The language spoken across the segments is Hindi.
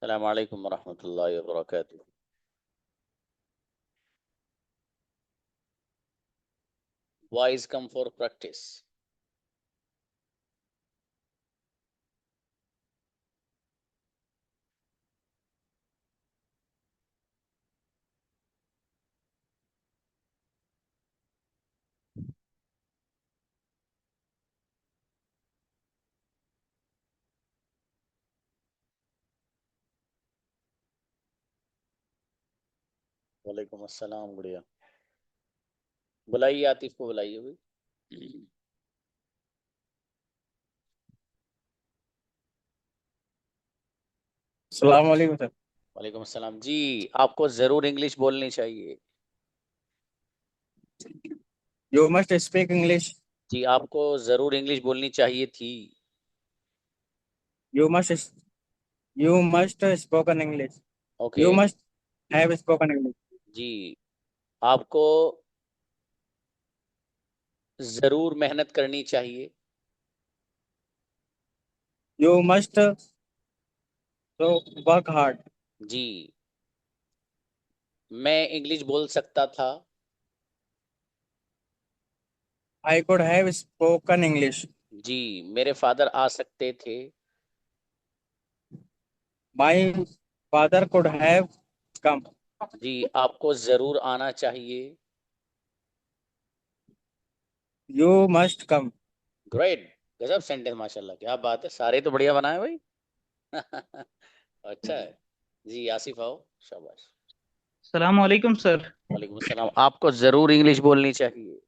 अस्सलामु अलैकुम वरहमतुल्लाहि वबरकातुहू। Wise come for practice. वालेकुम अस्सलाम गुड़िया। बुलाइए, आतिफ को बुलाइए भाई। अस्सलाम वालेकुम सर। वालेकुम अस्सलाम जी। आपको जरूर इंग्लिश बोलनी चाहिए। You must speak English. जी, आपको जरूर इंग्लिश बोलनी चाहिए थी। You must you must spoken English. Okay. You must have spoken English. जी, आपको जरूर मेहनत करनी चाहिए। You must to work hard. जी, मैं इंग्लिश बोल सकता था। I could have spoken English. जी, मेरे फादर आ सकते थे। My father could have come. जी, आपको जरूर आना चाहिए। You must come. ग्रेट। गजब सेंटेंस, माशाल्लाह, क्या बात है, सारे तो बढ़िया बनाए भाई। अच्छा है। जी, आसिफ आओ। शाबाश। सलाम वालेकुम सर। वालेकुम अस्सलाम। आपको जरूर इंग्लिश बोलनी चाहिए।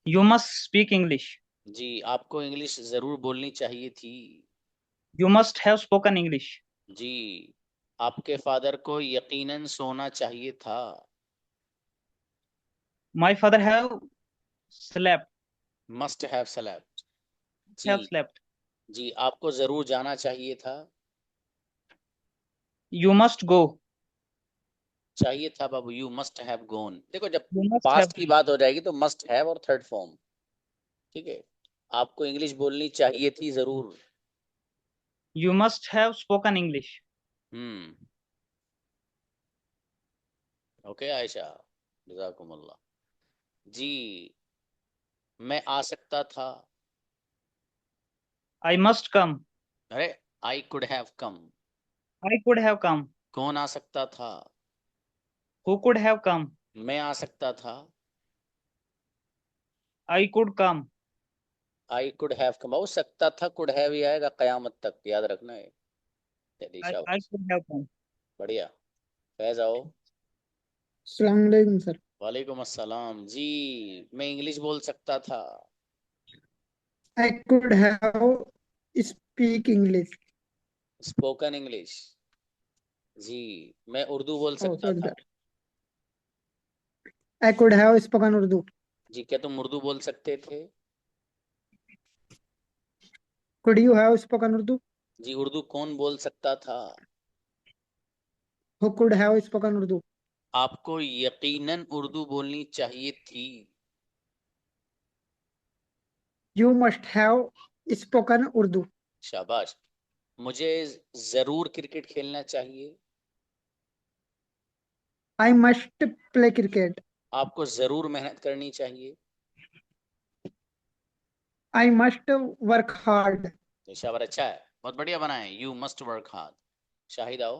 You must speak English. जी, आपको इंग्लिश जरूर बोलनी चाहिए थी। You must have spoken English. जी, आपके फादर को यकीनन सोना चाहिए था। My father have slept. Must have slept. जी। Have slept. जी, आपको जरूर जाना चाहिए था। You must go. चाहिए था बाबू, यू मस्ट हैव गॉन। देखो, जब यू मस्ट हैव। पास्ट की बात हो जाएगी तो मस्ट हैव और थर्ड फॉर्म। ठीक है। आपको इंग्लिश बोलनी चाहिए थी जरूर। You must have spoken English. Hmm. Okay Ayesha, जजाकुमुल्लाह। जी, मैं आ सकता था। I must come. अरे, I could have come. I could have come. कौन आ सकता था? Who could have come. मैं आ सकता था। I could come. I could have come. हो सकता था, कुड हैव ही आएगा कयामत तक, याद रखना है। चलिए आई शाबाश। कुड हैव कम। बढ़िया। फैज आओ। अस्सलाम वालेकुम सर। वालेकुम अस्सलाम जी। मैं इंग्लिश बोल सकता था। I could have speak English. Spoken English. जी, मैं उर्दू बोल ओह सकता सॉरी था। Sir. I could have spoken Urdu. जी, क्या तुम उर्दू बोल सकते थे? Could you have spoken Urdu. जी, उर्दू कौन बोल सकता था? Who could have spoken Urdu. आपको यकीनन उर्दू बोलनी चाहिए थी। You must have spoken Urdu. शाबाश। मुझे जरूर क्रिकेट खेलना चाहिए। I must play cricket. आपको जरूर मेहनत करनी चाहिए। I must work hard. शाबाश, अच्छा है, बहुत बढ़िया बना है। You must work hard. Shahid आओ।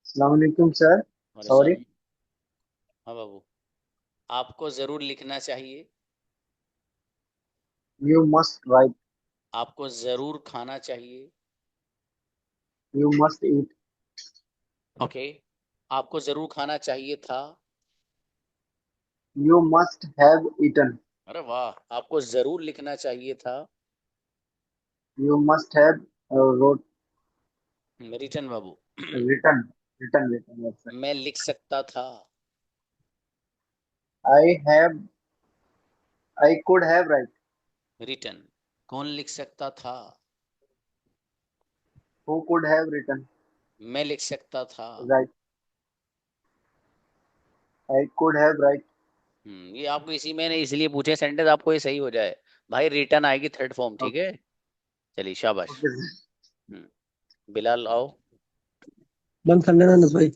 अस्सलाम वालेकुम सर। हमारे सॉरी। सामने। हाँ बाबू। आपको जरूर लिखना चाहिए। You must write. आपको जरूर खाना चाहिए। You must eat. ओके। आपको जरूर खाना चाहिए था। You must have eaten. अरे वाह। आपको जरूर लिखना चाहिए था। You must have wrote return बाबू। Written. Written written yes sir. मैं लिख सकता था। I have I could have write. Return कौन लिख सकता था? Who could have written. मैं लिख सकता था। Write. I could have right. ये आपको इसी मैंने इसलिए पूछे सेंटेंस, आपको ये सही हो जाए। भाई, रिटर्न आएगी थर्ड फॉर्म, ठीक ओके। है। चलिए शाबाश। Okay sir. हम्म। बिलाल आओ। बंद कर लेना अनस भाई।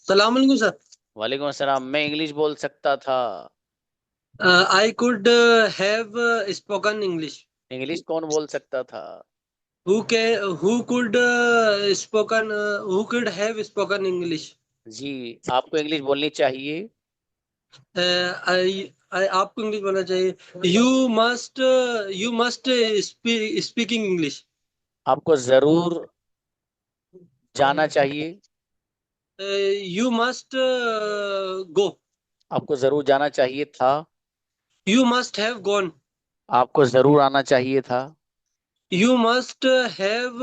सलाम अलैकुम सर। वालेकुम अस्सलाम। मैं इंग्लिश बोल सकता था। I could have spoken English. English कौन बोल सकता था? Who could spoken who could have spoken English. जी, आपको इंग्लिश बोलनी चाहिए। आपको इंग्लिश बोलना चाहिए। You must speaking English. आपको जरूर जाना चाहिए। You must go. आपको जरूर जाना चाहिए था। You must have gone. आपको जरूर आना चाहिए था। You must have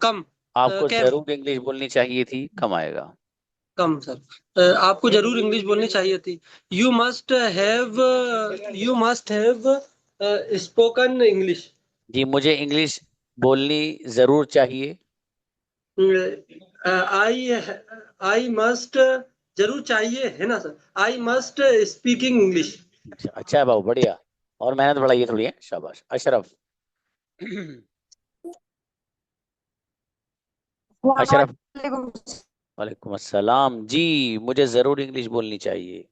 come. आपको कैम। जरूर इंग्लिश बोलनी चाहिए थी। कम आएगा। कम सर। आपको जरूर इंग्लिश बोलनी चाहिए थी। You must have spoken English. जी, मुझे इंग्लिश बोलनी जरूर चाहिए। आई आई मस्ट जरूर चाहिए है ना sir. I must speaking English. अच्छा है बाबू, बढ़िया। और मेहनत बढ़ाइए थोड़ी है। शाबाश अशरफ। अशरफ। वालेकुम अस्सलाम। जी, मुझे जरूर इंग्लिश बोलनी चाहिए।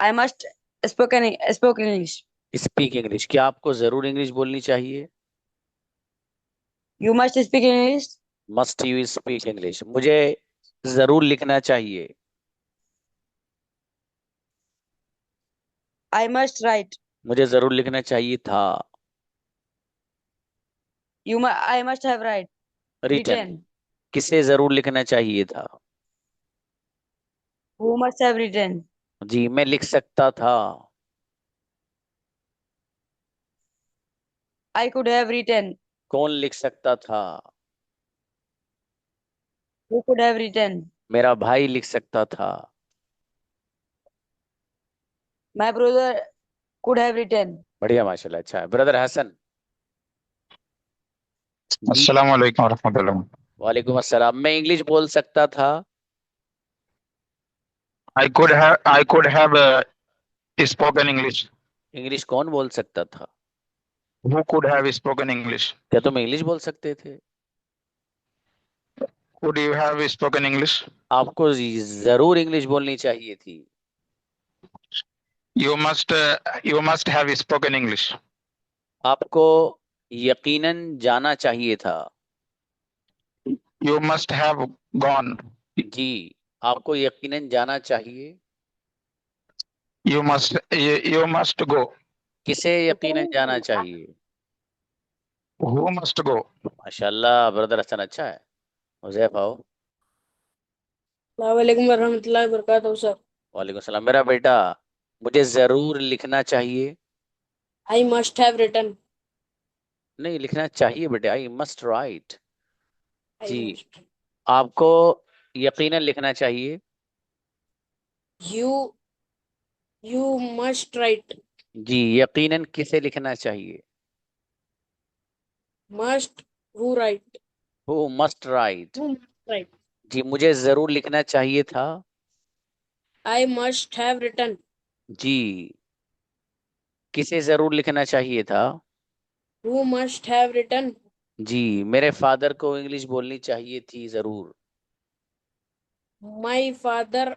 I must spoke English. Speak English. क्या आपको जरूर इंग्लिश बोलनी चाहिए? You must speak English. Must you speak English. मुझे जरूर लिखना चाहिए। I must write. मुझे जरूर लिखना चाहिए था। I must have written. written. किसे जरूर लिखना चाहिए था? Who must have written? जी, मैं लिख सकता था। I could have written. कौन लिख सकता था? Who could have written? मेरा भाई लिख सकता था। My brother could have written. बढ़िया, माशाल्लाह। अच्छा है। ब्रदर हसन। जी। अस्सलाम वालेकुम रहमतुल्लाह। वालेकुम अस्सलाम। मैं इंग्लिश बोल सकता था। I could have spoken English. English कौन बोल सकता था? Who could have spoken English? क्या तुम इंग्लिश बोल सकते थे? Could you have spoken English? आपको जरूर इंग्लिश बोलनी चाहिए थी। You must have spoken English. आपको यकीनन जाना चाहिए था। You must have gone. जी, आपको यकीनन जाना चाहिए। You must go. किसे यकीनन जाना चाहिए? Who must go? माशाल्लाह, ब्रदर हसन। अच्छा है। हुज़ैफ आओ। Assalamualaikum warahmatullahi wabarakatuh, sir. वालेकुम सलाम। मेरा बेटा, मुझे जरूर लिखना चाहिए। I must have written. नहीं, लिखना चाहिए बेटे। I must write. I जी, must. आपको यकीनन लिखना चाहिए। You must write. जी, यकीनन किसे लिखना चाहिए? Must who write? Who must write. Who must write? जी, मुझे जरूर लिखना चाहिए था। I must have written. जी, किसे जरूर लिखना चाहिए था? Who must have written? जी, मेरे फादर को इंग्लिश बोलनी चाहिए थी जरूर। My father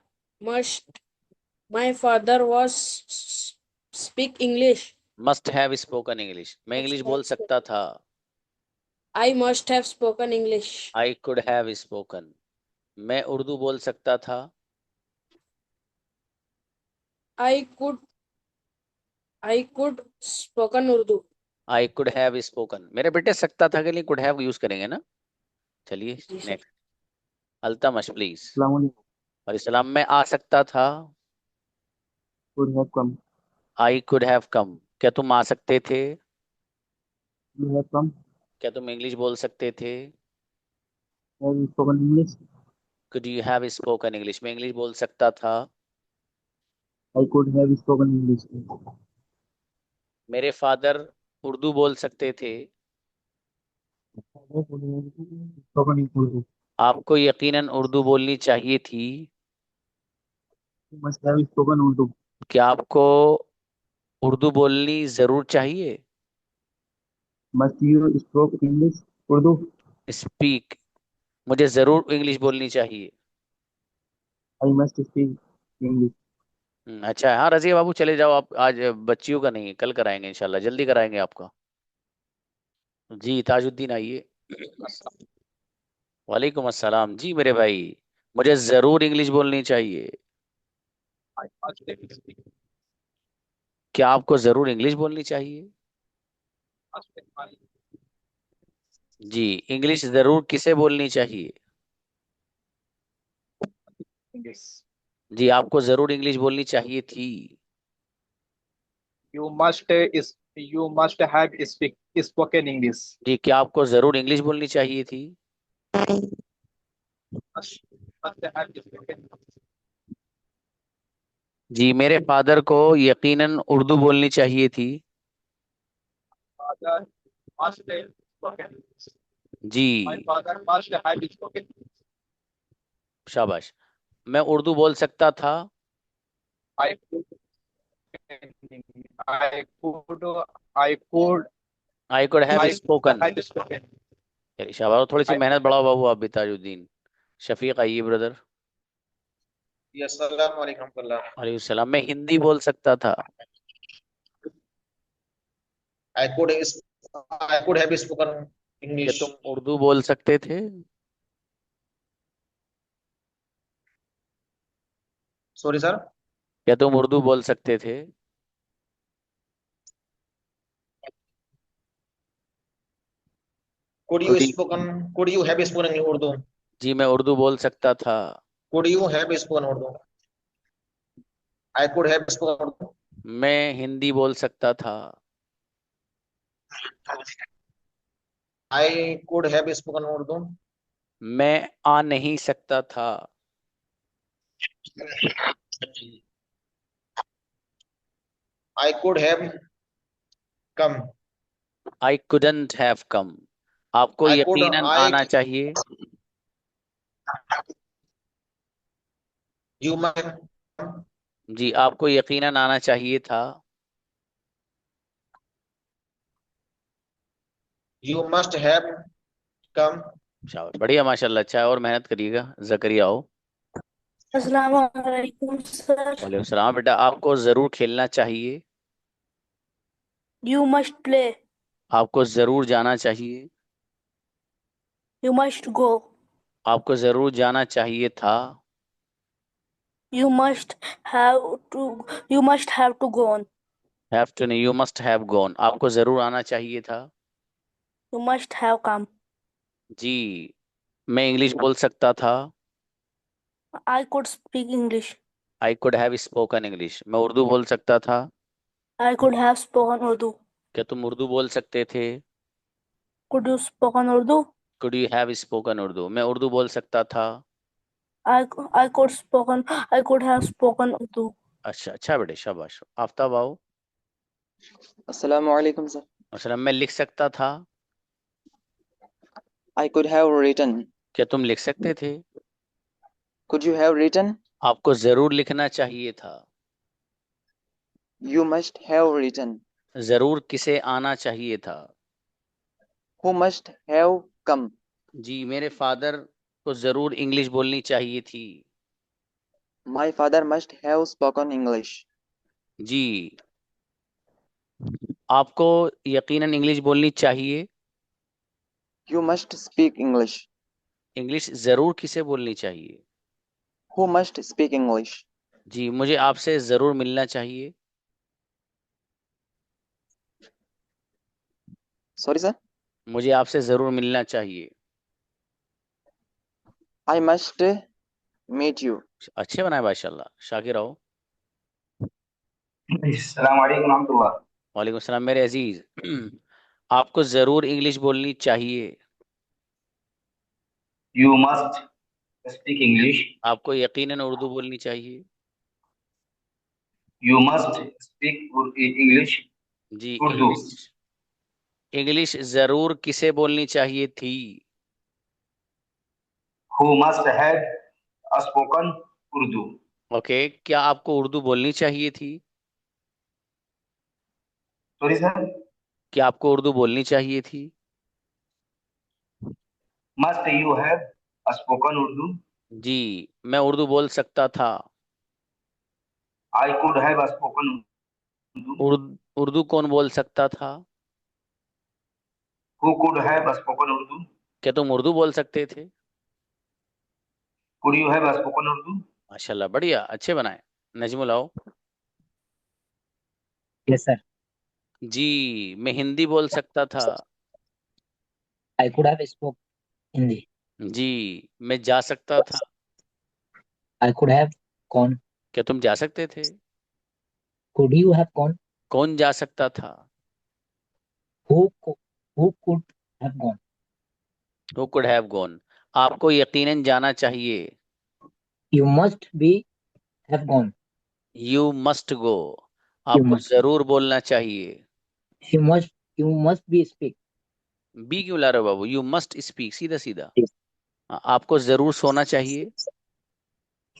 was speak English. Must have spoken English. मैं इंग्लिश बोल सकता था। I must have spoken English. I could have spoken. मैं उर्दू बोल सकता था। I could spoken Urdu. I could have spoken. मेरे बेटे सकता था के लिए कुड हैव यूज करेंगे ना। चलिए जी सर। नेक्स्ट। अल्तमश प्लीज। अस्सलाम वालेकुम। वालेकुम। मैं आ सकता था। Could have come. I could have कम। क्या तुम आ सकते थे? You have come. क्या तुम इंग्लिश बोल सकते थे? Have spoken English. Could you have spoken English. मैं इंग्लिश बोल सकता था। I could have spoken English. मेरे फादर उर्दू बोल सकते थे। Spoken in Urdu. आपको यकीनन उर्दू बोलनी चाहिए थी। You must have spoken Urdu. क्या आपको उर्दू बोलनी जरूर चाहिए? Must you spoke English? Urdu. Speak, मुझे जरूर इंग्लिश बोलनी चाहिए। I must speak English. अच्छा है। हाँ रजिया बाबू चले जाओ आप, आज बच्चियों का नहीं है, कल कराएंगे इंशाल्लाह, जल्दी कराएंगे आपका। जी ताजुद्दीन आइए। वालेकुम अस्सलाम जी मेरे भाई, मुझे जरूर इंग्लिश बोलनी चाहिए। क्या आपको जरूर इंग्लिश बोलनी चाहिए? जी, इंग्लिश जरूर किसे बोलनी चाहिए? जी, आपको जरूर इंग्लिश बोलनी चाहिए थी। You must have spoken English. जी, क्या आपको जरूर इंग्लिश बोलनी चाहिए थी? Must have spoken. जी, मेरे फादर को यकीनन उर्दू बोलनी चाहिए थी। Father must have spoken. Ji My father must have spoken. शाबाश। मैं उर्दू बोल सकता था। I could. I could. I could. I could have I spoken. have spoken. शाबाश, थोड़ी सी I- मेहनत बढ़ाओ बाबू आप भी। ताजुद्दीन शफीक आइए ब्रदर। अस्सलाम वालेकुम वरहमतुल्लाह। वालेकुम सलाम। मैं हिंदी बोल सकता था। I could. I could have spoken क्या English. तुम उर्दू बोल सकते थे? Sorry, sir. क्या तुम उर्दू बोल सकते थे? Could you Could you- spoken? Could you have spoken in Urdu? जी मैं उर्दू बोल सकता था। Could you have spoken Urdu? I could have spoken Urdu. मैं हिंदी बोल सकता था। I could have spoken Urdu. मैं आ नहीं सकता था। I could have come. I couldn't have come. आपको I could. यकीनन आना चाहिए। You might. जी, आपको यकीनन आना चाहिए था। You must have come. शाबाश, बढ़िया माशाल्लाह। अच्छा है, और मेहनत करिएगा। जकरिया आओ। अस्सलाम वालेकुम सर। वालेकुम सलाम। बेटा आपको जरूर खेलना चाहिए। You must play. आपको जरूर जाना चाहिए। You must go. आपको जरूर जाना चाहिए था। You must have to. You must have to go on. Have to नहीं, यू मस्ट हैव गॉन। आपको जरूर आना चाहिए था। You must have come. जी, मैं इंग्लिश बोल सकता था। I could speak English. I could have spoken English. मैं उर्दू बोल सकता था। I could have spoken Urdu. क्या तुम उर्दू बोल सकते थे? Could you spoken Urdu. Could you have spoken Urdu. मैं उर्दू बोल सकता था। I could spoken. I could have spoken Urdu. अच्छा अच्छा बेटे, शाबाश। आफ्ताब आओ। अस्सलाम वालेकुम सर। मतलब मैं लिख सकता था। I could have written. क्या तुम लिख सकते थे? Could you have written? आपको जरूर लिखना चाहिए था। You must have written. जरूर किसे आना चाहिए था? Who must have come? जी, मेरे फादर को जरूर इंग्लिश बोलनी चाहिए थी। My father must have spoken English. जी, आपको यकीनन इंग्लिश बोलनी चाहिए। You must speak English. English जरूर किसे बोलनी चाहिए? Who must speak English? जी, मुझे आपसे जरूर मिलना चाहिए। Sorry sir. मुझे आपसे जरूर मिलना चाहिए। I must meet you. अच्छे बनाए माशाल्लाह। शाकिर आओ। अस्सलाम वालेकुम रहमतुल्लाह। वालेकुम सलाम मेरे अजीज। आपको जरूर इंग्लिश बोलनी चाहिए। You must speak English. आपको यकीनन उर्दू बोलनी चाहिए। You must speak English. जी, उर्दू। इंग्लिश जरूर किसे बोलनी चाहिए थी? Who must have spoken Urdu. Okay, क्या आपको उर्दू बोलनी चाहिए थी? Sorry sir. क्या आपको उर्दू बोलनी चाहिए थी? Must you have spoken Urdu? जी, मैं उर्दू बोल सकता था। I could have spoken Urdu. Urdu कौन बोल सकता था? Who could have spoken Urdu? क्या तुम उर्दू बोल सकते थे? Could you have spoken Urdu? माशाल्लाह, बढ़िया, अच्छे बनाए। नजमुल आओ। Yes, sir. जी, मैं हिंदी बोल सकता था। I could have spoke Hindi. जी, मैं जा सकता था। I could have gone. क्या तुम जा सकते थे? Could you have gone? कौन जा सकता था? Who could have gone? Who could have gone? आपको यकीनन जाना चाहिए। You must be have gone. You must go। You आपको must. जरूर बोलना चाहिए। You must be speak. Be क्यों ला रहे हो बाबू? यू मस्ट स्पीक, सीधा सीधा। Yes. आपको जरूर सोना चाहिए।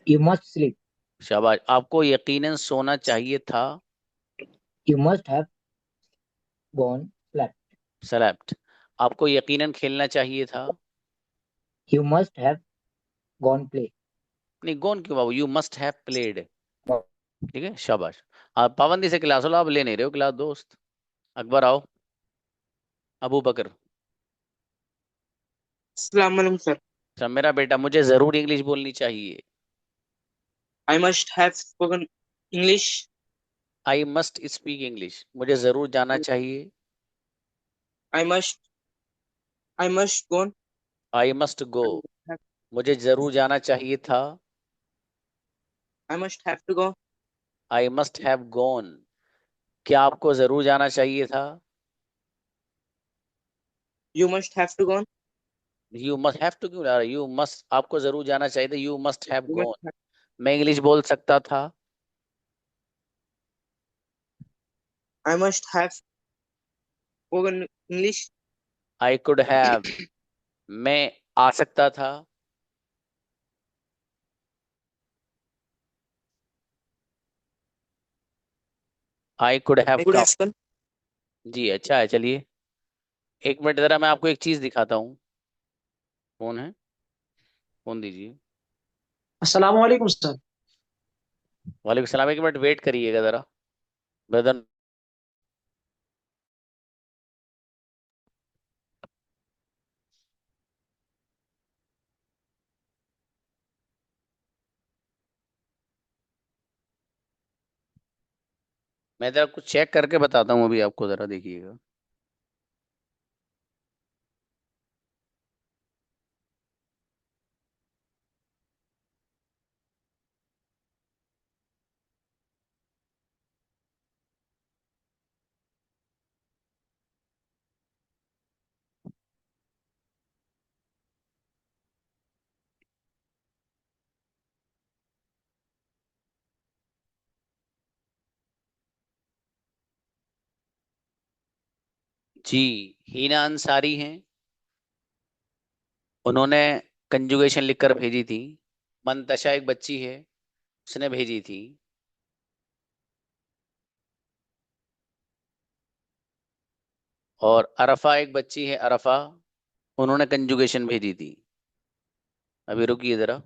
You must sleep. शाबाश। आपको यकीनन सोना चाहिए था। You must have gone slept. Select. आपको यकीनन खेलना चाहिए था। You must have gone play. नहीं, गोन क्यों बाबू? You must have played. ठीक है, शाबाश। आप पाबंदी से क्लास लो, आप ले नहीं रहे हो क्लास दोस्त। अकबर आओ। अबू बकर। अस्सलाम वालेकुम सर। सर, मेरा बेटा, मुझे जरूर इंग्लिश बोलनी चाहिए। I must have spoken English. I must speak English. मुझे जरूर जाना चाहिए। I must gone. I must go. मुझे जरूर जाना चाहिए था। I must have to go. I must have gone. क्या आपको जरूर जाना चाहिए था? You must have to gone. You must have to क्यों ला रहे? यू मस्ट, आपको जरूर जाना चाहिए था। You must have You gone. must have. मैं इंग्लिश बोल सकता था। I must have spoken English. I could have. मैं आ सकता था। I could have I could come. have come. जी, अच्छा है, चलिए। एक मिनट, जरा मैं आपको एक चीज दिखाता हूँ। कौन है? फोन दीजिए। अस्सलाम वालेकुम सर। वालेकुम सलाम। एक मिनट वेट करिएगा जरा ब्रदर। मैं जरा कुछ चेक करके बताता हूँ अभी आपको, जरा देखिएगा। जी, हीना अंसारी हैं। उन्होंने कंजुगेशन लिखकर भेजी थी। मंतशा एक बच्ची है, उसने भेजी थी। और अरफा एक बच्ची है, अरफा, उन्होंने कंजुगेशन भेजी थी। अभी रुकिए जरा।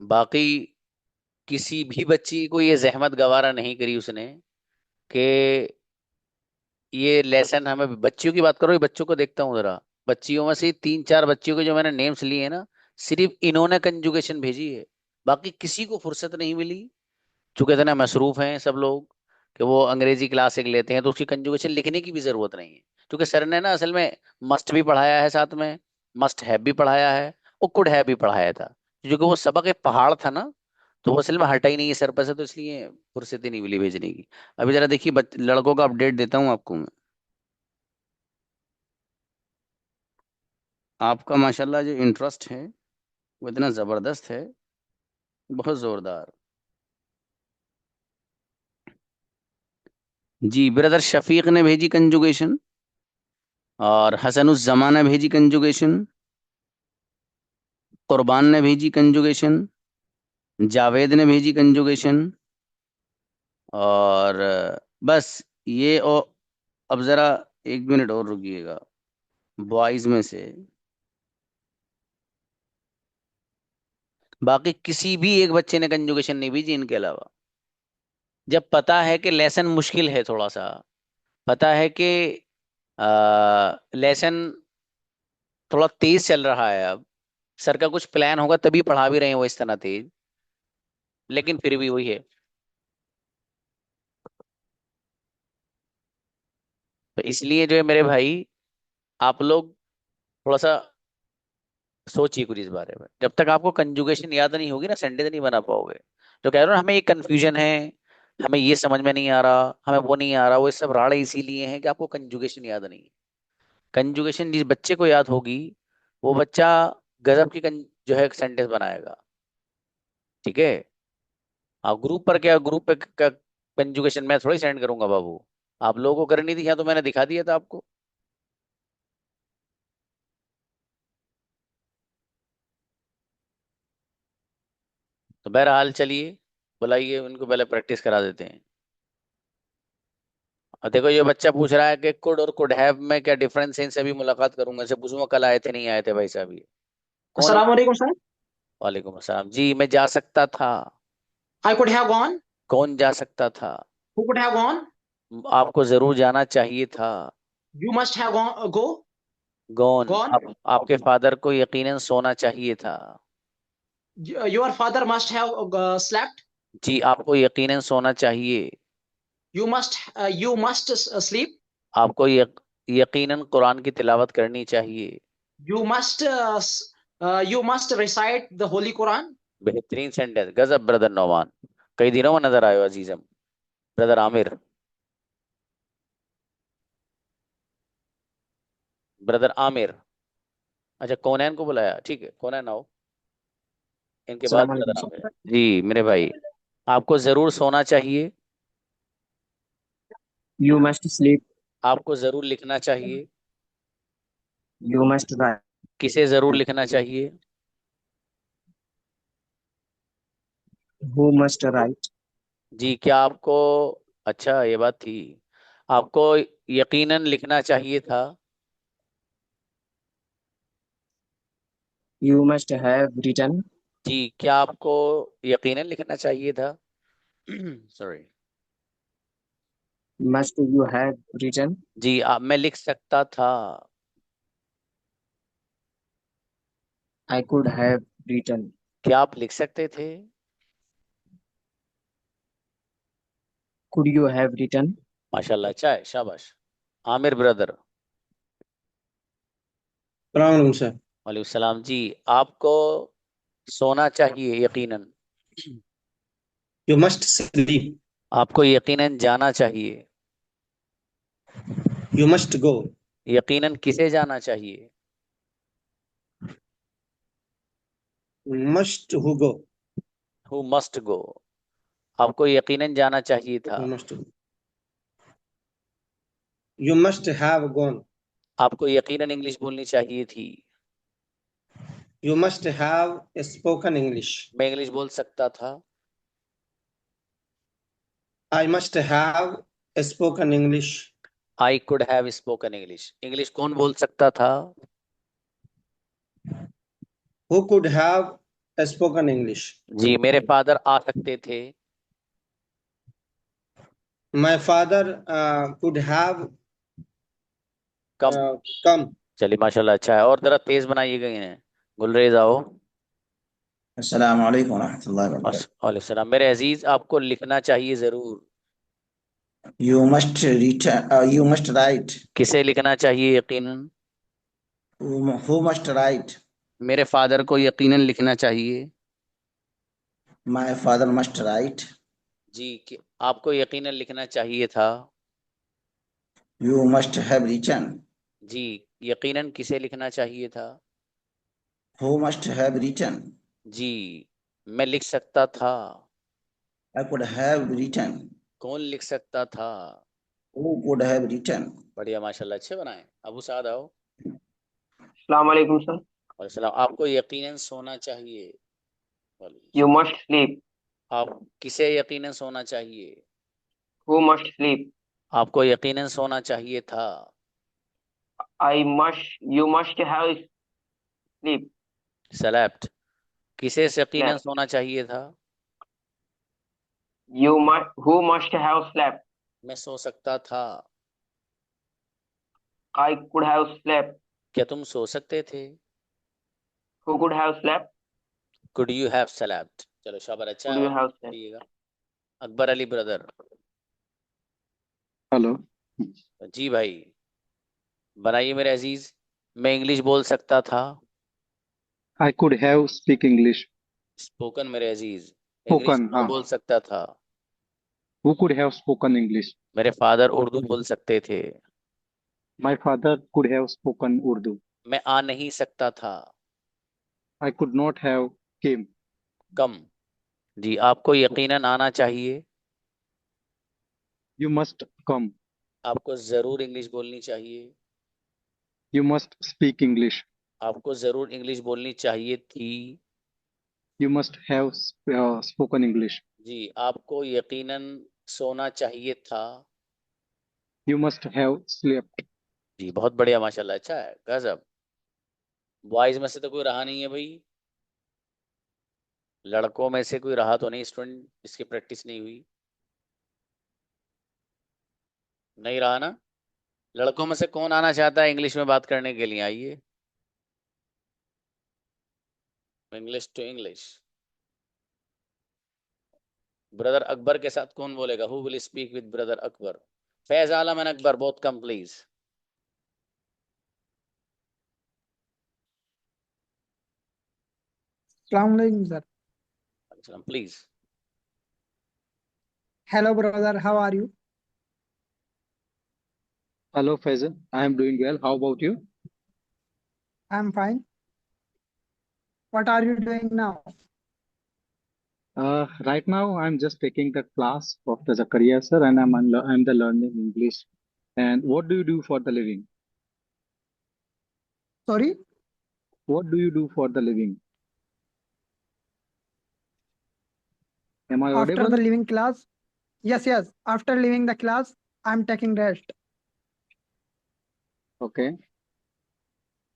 बाकी किसी भी बच्ची को ये जहमत गवारा नहीं करी उसने कि ये लेसन हमें। बच्चियों की बात करो, ये बच्चों को देखता हूँ जरा। बच्चियों में से 3-4 बच्चियों के जो मैंने नेम्स लिए हैं ना, सिर्फ इन्होंने कंजुगेशन भेजी है। बाकी किसी को फुर्सत नहीं मिली, चूंकि इतना मसरूफ हैं सब लोग कि वो अंग्रेजी क्लास एक लेते हैं, तो उसकी कंजुगेशन लिखने की भी जरूरत नहीं है। क्योंकि सर ने ना असल में मस्ट भी पढ़ाया है, साथ में मस्ट हैव भी पढ़ाया है, और कुड हैव भी पढ़ाया था। क्योंकि वो सबक एक पहाड़ था ना, तो वो असल में हटा ही नहीं है सर पर से, तो इसलिए फुर्सत ही नहीं मिली भेजने की। अभी जरा देखिए, लड़कों का अपडेट देता हूँ आपको मैं। आपका माशाल्लाह जो इंटरेस्ट है वो इतना जबरदस्त है, बहुत जोरदार। जी ब्रदर शफीक ने भेजी कंजुगेशन, और हसनुज़्ज़मा ने भेजी कंजुगेशन, कुर्बान ने भेजी कंजुगेशन, जावेद ने भेजी कंजुगेशन, और बस ये। और अब जरा 1 मिनट और रुकिएगा, बॉयज में से बाकी किसी भी एक बच्चे ने कंजुगेशन नहीं भेजी इनके अलावा। जब पता है कि लेसन मुश्किल है, थोड़ा सा पता है कि लेसन थोड़ा तेज चल रहा है, अब सर का कुछ प्लान होगा तभी पढ़ा भी रहे हैं वो इस तरह तेज, लेकिन फिर भी वही है। तो इसलिए जो है मेरे भाई, आप लोग थोड़ा सा सोचिए कुछ इस बारे में। जब तक आपको कंजुगेशन याद नहीं होगी ना, सेंटेंस नहीं बना पाओगे। तो कह रहे हो ना, हमें ये कंफ्यूजन है, हमें ये समझ में नहीं आ रहा, हमें वो नहीं आ रहा, वो सब राड़े इसीलिए हैं कि आपको कंजुगेशन याद नहीं है। कंजुगेशन जिस बच्चे को याद होगी, वो बच्चा गजब की जो है सेंटेंस बनाएगा। ठीक है। आप ग्रुप पर, क्या ग्रुप पे कंजुगेशन मैं थोड़ी सेंड करूंगा बाबू, आप लोगों को करनी थी, यहाँ तो मैंने दिखा दिया था आपको। तो बहरहाल चलिए, बुलाइए उनको, पहले प्रैक्टिस करा देते हैं। और देखो, ये बच्चा पूछ रहा है कि कुड और कुड हैव में क्या डिफरेंस है, इनसे भी मुलाकात करूंगा, इनसे पूछूंगा कल आए थे नहीं आए थे भाई साहब ये कौन है। अस्सलाम वालेकुम सर। वालेकुम अस्सलाम जी। मैं जा सकता था। I could have gone. कौन जा सकता था? Who could have gone? आपको जरूर जाना चाहिए था। You must have gone. Go. Gown Gone. आपके फादर को यकीनन सोना चाहिए था। Your father must have slept. जी आपको यकीनन सोना चाहिए। You must sleep. आपको यकीनन कुरान की तिलावत करनी चाहिए। You must recite the Holy Quran. बेहतरीन सेंटेंस, गजब ब्रदर नौमान, कई दिनों में नजर आयो अजीजम। Brother Aamir, brother Aamir. अच्छा कौनैन को बुलाया, ठीक है कौनैन आओ, इनके बाद अस्सलाम वालेकुम ब्रदर सर। आमिर। जी मेरे भाई, आपको जरूर सोना चाहिए। You must sleep. आपको जरूर लिखना चाहिए। You must write. किसे जरूर लिखना चाहिए? Who must write? जी क्या आपको, अच्छा ये बात थी, आपको यकीनन लिखना चाहिए था। You must have written. जी क्या आपको यकीनन लिखना चाहिए था? Sorry. Must you have written? जी मैं लिख सकता था। I could have written. क्या आप लिख सकते थे? Could you have written? माशाल्लाह, अच्छा है, शाबाश। आमिर ब्रदर। सलाम सर। वालेकुम सलाम जी। आपको सोना चाहिए यकीनन। You must sleep. आपको यकीनन जाना चाहिए। यू मस्ट गो। यकीनन किसे जाना चाहिए? Must who go. Who must go. आपको यकीनन जाना चाहिए था। Must go. You must have gone. आपको यकीनन इंग्लिश बोलनी चाहिए थी। You must have spoken English. मैं इंग्लिश बोल सकता था। I must have spoken English. I could have spoken English. English कौन बोल सकता था? Who could have spoken English. जी मेरे फादर आ सकते थे। My father could have come. Come. चलिए माशाल्लाह, अच्छा है, और जरा तेज बनाइए गए हैं। गुलरेज आओ। अस्सलाम वालेकुम रहमतुल्लाहि व बरकातहू। वालेकुम सलाम। मेरे अजीज, आपको लिखना चाहिए जरूर। You must return. You must write. किसे लिखना चाहिए यकीनन? Who must write? मेरे फादर को यकीनन लिखना चाहिए। My father must write. जी आपको यकीनन लिखना चाहिए था। You must have written. जी यकीनन किसे लिखना चाहिए था? Who must have written? जी मैं लिख सकता था। I could have written. कौन लिख सकता था? Who could have written? बढ़िया माशाल्लाह, अच्छे बनाए। अबू साद आओ। अस्सलाम वालेकुम सर। और सलाम। आपको यकीनन सोना चाहिए। You must sleep. आप किसे यकीनन सोना चाहिए? Who must sleep? आपको यकीनन सोना चाहिए था। You must have sleep. सेलेब्ट। किसे यकीनन Slept. सोना चाहिए था? Who must have slept? मैं सो सकता था। I could have slept. क्या तुम सो सकते थे? Who could have slept? Could you have slept. चलो शाबाश, अच्छा Could है। you और have slept? कहिएगा। अकबर अली ब्रदर। हेलो। जी भाई, बनाइए मेरे अजीज। मैं इंग्लिश बोल सकता था। I could have speak English. Spoken मेरे अजीज। इंग्लिश स्पोकन, मैं हाँ। बोल सकता था। Who could have spoken English? मेरे फादर उर्दू बोल सकते थे। My father could have spoken Urdu. मैं आ नहीं सकता था। I could not have came. Come. जी, आपको यकीनन आना चाहिए। You must come. आपको जरूर इंग्लिश बोलनी चाहिए। You must speak English. आपको जरूर इंग्लिश बोलनी चाहिए थी। You must have spoken English. जी, आपको यकीनन सोना चाहिए था। You must have slept. जी, बहुत बढ़िया माशाल्लाह, अच्छा है, गजब। बॉयज में से तो कोई रहा नहीं है भाई। लड़कों में से कोई रहा तो नहीं स्टूडेंट जिसकी प्रैक्टिस नहीं हुई? नहीं रहा ना? लड़कों में से कौन आना चाहता है इंग्लिश में बात करने के लिए? आइए। English to English. Brother Akbar के साथ कौन बोलेगा? Who will speak with brother Akbar? Faiz Alam and Akbar, both come please. Assalamu alaikum, sir. Please. Hello, brother. How are you? Hello Faisal, I am doing well, how about you? I'm fine. What are you doing now? Right now I'm just taking the class of the Zakaria sir, and I'm the learning English. And what do you do for the living? Sorry? What do you do for the living? Am I After audible? the leaving class? Yes, yes. After leaving the class, I'm taking rest. Okay.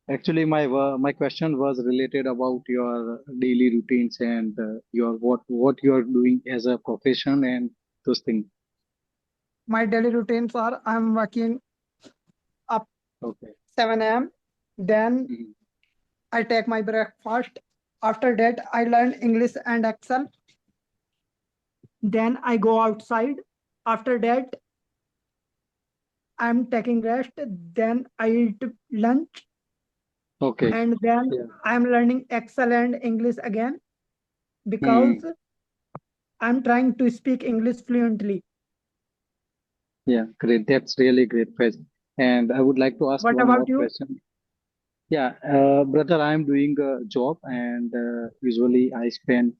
Actually, my question was related about your daily routines and your what you are doing as a profession and those things. My daily routines are I'm waking up Okay. 7 a.m. Then Mhm. I take my breakfast. After that, I learn English and Excel. Then I go outside. After that, I'm taking rest. Then I eat lunch. Okay. And then Yeah. I'm learning Excel and English again Hmm. because I'm trying to speak English fluently. Yeah, great. That's really great, Faiz. And I would like to ask What one more about you? question. Yeah, brother, I am doing a job, and usually I spend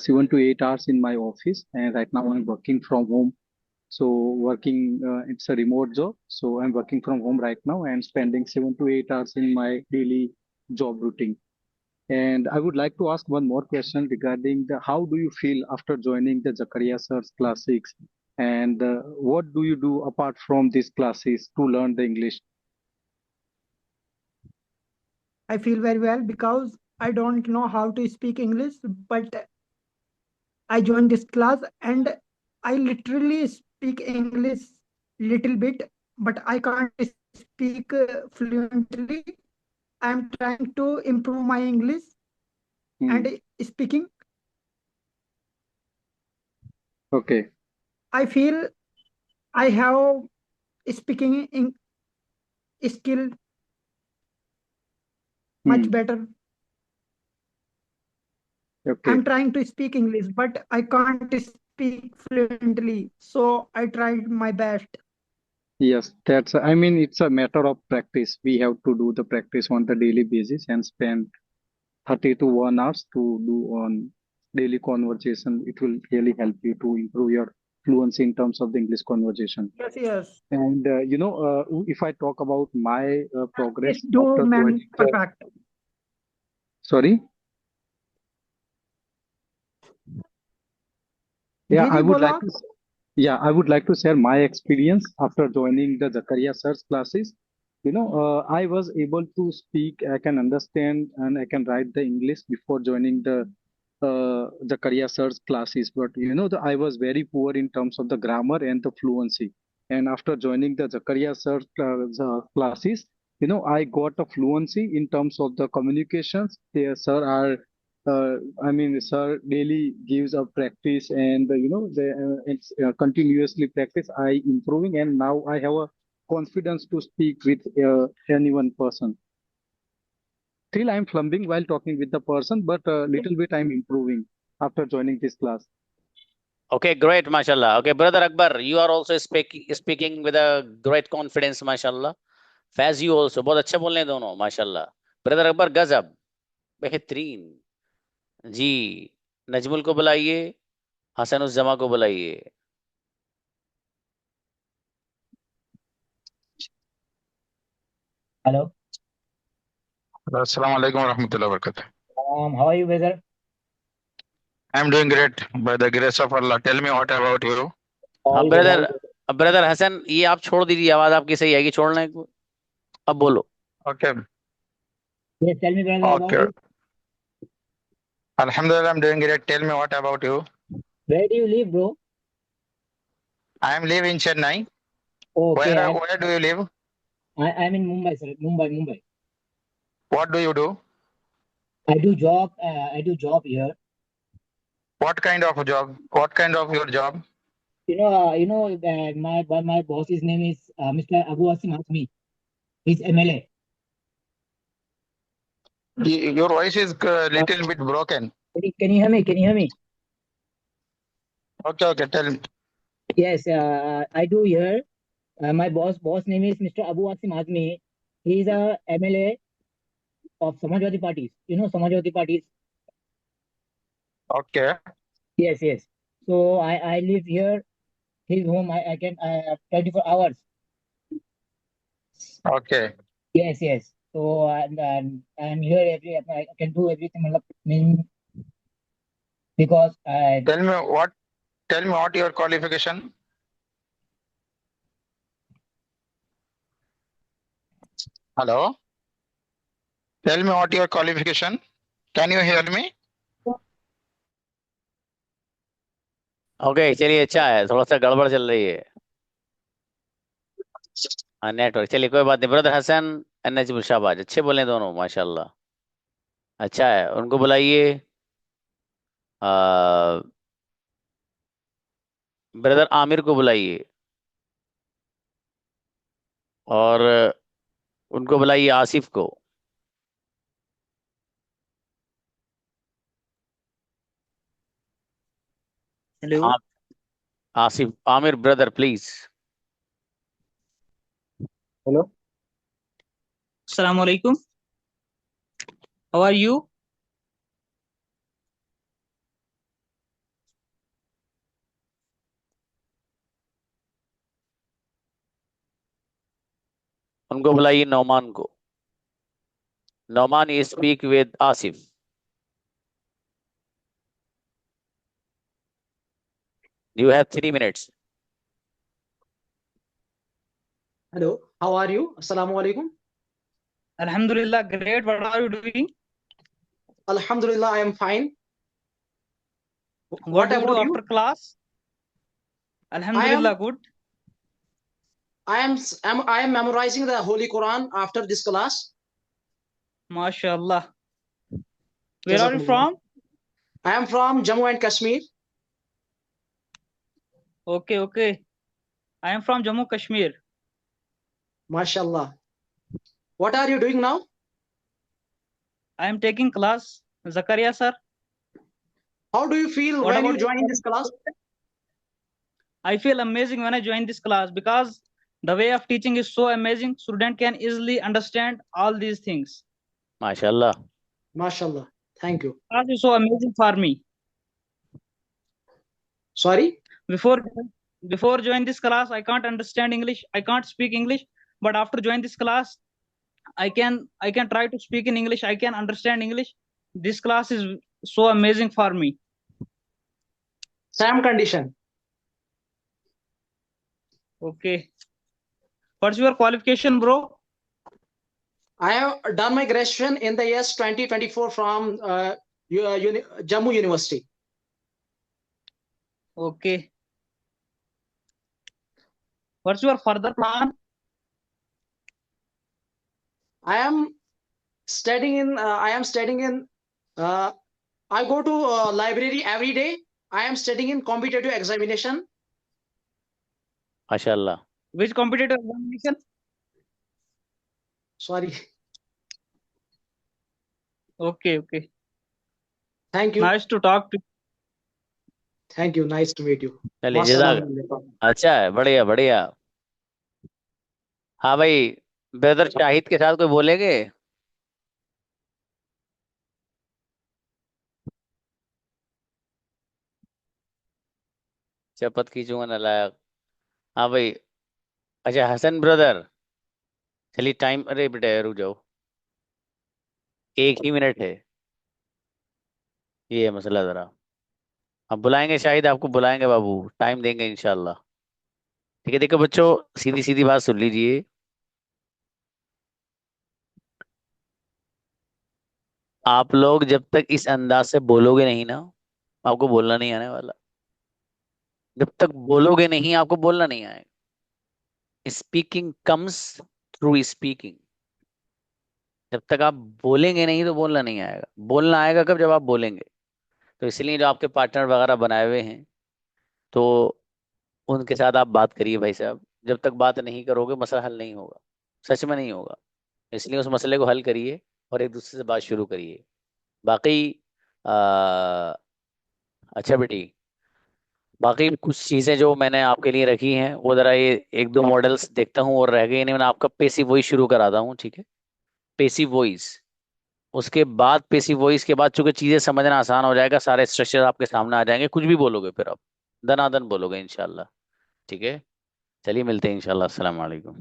7 to 8 hours in my office, and right now I'm working from home. So working, it's a remote job. So I'm working from home right now and spending 7 to 8 hours in my daily job routine. And I would like to ask one more question regarding the how do you feel after joining the Zakaria Sir's classes, and what do you do apart from these classes to learn the English? I feel very well because I don't know how to speak English, but I joined this class and I literally speak English little bit, but I can't speak fluently. I'm trying to improve my English Hmm. and speaking. Okay. I feel I have speaking in skill much Hmm. better. Okay. I'm trying to speak English, but I can't speak fluently. So I tried my best. Yes, I mean, it's a matter of practice. We have to do the practice on the daily basis and spend 30 to 1 hours to do on daily conversation. It will really help you to improve your fluency in terms of the English conversation. Yes, yes. And if I talk about my progress It's do after man joining the, perfect. sorry, yeah, जी I जी would बोलो like आप. to, yeah, I would like to share my experience after joining the Zakaria Sir's classes. I was able to speak, I can understand, and I can write the English before joining the career search classes. But I was very poor in terms of the grammar and the fluency. And after joining the Zakaria search classes, I got a fluency in terms of the communications. There, sir, sir daily gives a practice, and it's continuously practice. I improving, and now I have a confidence to speak with any one person. Still, I'm flubbing while talking with the person, but a little bit I'm improving after joining this class. Okay, great, mashallah. Okay, brother Akbar, you are also speaking with a great confidence, mashallah. Faz, you also, बहुत अच्छे बोल रहे हैं दोनों, माशाल्लाह. ब्रदर अकबर गजब, बेहतरीन. जी, नजमुल को बुलाइए, हसन उस जमा को बुलाइए. Hello. Assalamu alaikum warahmatullahi wabarakatuh. How are you, brother? I'm doing great by the grace of Allah. Tell me what about you? हाँ All good, all brother, good. Brother Hasan, ये आप छोड़ दीजिए, आवाज आपकी सही आएगी, छोड़ना है को? अब बोलो. Okay. Yes, tell me, brother, about Okay. you. Alhamdulillah, I'm doing great. Tell me what about you? Where do you live, bro? I am live in Chennai. Okay, Where do you live? I'm in Mumbai, sir. Mumbai. What do you do? I do job here. What kind of a job? What kind of your job? My boss's name is Mr. Abu Asim Hazmi. He's MLA. Your voice is a little bit broken. Can you hear me? Can you hear me? Okay, tell me. Yes, I do here. My boss name is Mr. Abu Asim Hazmi. He is a MLA of Samajwadi parties. You know Samajwadi parties? Okay. Yes. So I live here. His home. I can 24 hours. Okay. Yes. So I'm here I can do everything. Because Tell me what your qualification? Hello. Tell me what your qualification. Can you hear me? Okay, चलिए, अच्छा है, थोड़ा सा गड़बड़ चल रही है नेटवर्क. चलिए, कोई बात नहीं. ब्रदर हसन एंड नजमुल, शाबाश, अच्छे बोले दोनों, माशाल्लाह, अच्छा है. उनको बुलाइए. ब्रदर आमिर को बुलाइए, और उनको बुलाइए आसिफ को. Hello. Asif, Aamir brother please. Hello. Assalamu alaikum. How are you? उनको बुलाइए नौमान को. नौमान, ये speak with Asif. You have 3 minutes. Hello, how are you? Assalamu alaikum. Alhamdulillah, great. What are you doing? Alhamdulillah, I am fine. What do you do about after you? class? Alhamdulillah, good. I am memorizing the Holy Quran after this class. MashaAllah. Where are you from? I am from Jammu and Kashmir. Okay. I am from Jammu Kashmir. MashaAllah. What are you doing now? I am taking class. Zakaria sir. How do you feel What when you about join this class? I feel amazing when I join this class because the way of teaching is so amazing. Student can easily understand all these things. MashaAllah. MashaAllah. Thank you. Class is so amazing for me. Sorry? Before before join this class, I can't understand English. I can't speak English. But after join this class, I can try to speak in English. I can understand English. This class is so amazing for me. Same condition. Okay. What's your qualification, bro? I have done my graduation in the year 2024 from Jammu University. Okay. What's your further plan? I am studying in. I go to library every day. I am studying in competitive examination. माशाल्लाह. Which competitive examination? Sorry. Okay, okay. Thank you. Nice to talk to you. Thank you. Nice to meet you. चलिए Wassalamu जज़ाक. alaikum. अच्छा है, बढ़िया बढ़िया. हाँ भाई, ब्रदर शाहिद के साथ कोई बोलेंगे? शपथ खींचूंगा नालायक. हाँ भाई. अच्छा हसन ब्रदर, चलिए टाइम, अरे बेटा रुक जाओ, 1 ही मिनट है. ये है मसला जरा. अब बुलाएंगे शाहिद, आपको बुलाएंगे बाबू, टाइम देंगे इंशाल्लाह. ठीक है. देखो बच्चों, सीधी सीधी बात सुन लीजिए. आप लोग जब तक इस अंदाज से बोलोगे नहीं ना, आपको बोलना नहीं आने वाला. जब तक बोलोगे नहीं, आपको बोलना नहीं आएगा. Speaking comes through speaking. जब तक आप बोलेंगे नहीं तो बोलना नहीं आएगा. बोलना आएगा कब? जब आप बोलेंगे. तो इसलिए जो आपके पार्टनर वगैरह बनाए हुए हैं, तो उनके साथ आप बात करिए भाई साहब. जब तक बात नहीं करोगे मसला हल नहीं होगा. सच में नहीं होगा. इसलिए उस मसले को हल करिए और एक दूसरे से बात शुरू करिए. बाकी अच्छा बेटी, बाकी कुछ चीज़ें जो मैंने आपके लिए रखी हैं वो ज़रा ये 1-2 मॉडल्स देखता हूँ और रह गए नहीं. मैंने आपका पेसिव वॉइस शुरू कराता हूँ. ठीक है. पेसिव वॉइस, उसके बाद पेसिव वॉइस के बाद चूंकि चीज़ें समझना आसान हो जाएगा, सारे स्ट्रक्चर आपके सामने आ जाएंगे. कुछ भी बोलोगे फिर आप दनादन बोलोगे इंशाल्लाह. ठीक है. चलिए मिलते हैं इंशाल्लाह. अस्सलाम वालेकुम.